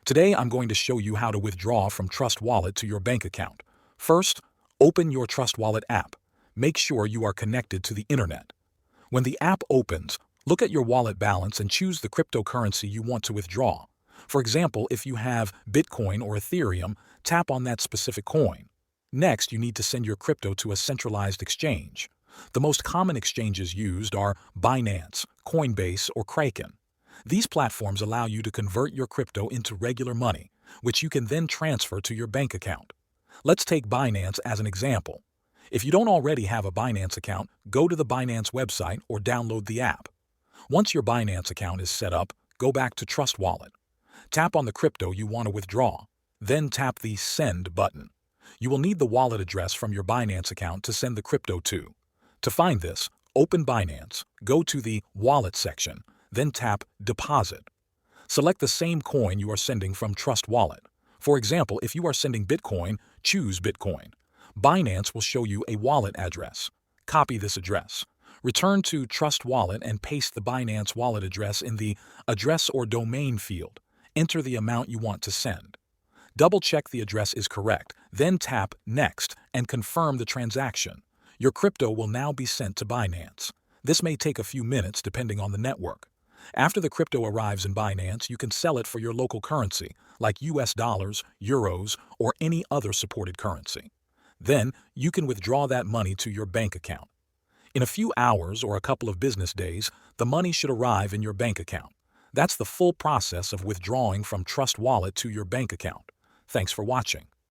Today, I'm going to show you how to withdraw from Trust Wallet to your bank account. First, open your Trust Wallet app. Make sure you are connected to the internet. When the app opens, look at your wallet balance and choose the cryptocurrency you want to withdraw. For example, if you have Bitcoin or Ethereum, tap on that specific coin. Next, you need to send your crypto to a centralized exchange. The most common exchanges used are Binance, Coinbase, or Kraken. These platforms allow you to convert your crypto into regular money, which you can then transfer to your bank account. Let's take Binance as an example. If you don't already have a Binance account, go to the Binance website or download the app. Once your Binance account is set up, go back to Trust Wallet. Tap on the crypto you want to withdraw. Then tap the Send button. You will need the wallet address from your Binance account to send the crypto to. To find this, open Binance, go to the Wallet section, then tap Deposit. Select the same coin you are sending from Trust Wallet. For example, if you are sending Bitcoin, choose Bitcoin. Binance will show you a wallet address. Copy this address. Return to Trust Wallet and paste the Binance wallet address in the Address or Domain field. Enter the amount you want to send. Double-check the address is correct, then tap Next and confirm the transaction. Your crypto will now be sent to Binance. This may take a few minutes depending on the network. After the crypto arrives in Binance, you can sell it for your local currency, like US dollars, euros, or any other supported currency. Then, you can withdraw that money to your bank account. In a few hours or a couple of business days, the money should arrive in your bank account. That's the full process of withdrawing from Trust Wallet to your bank account. Thanks for watching.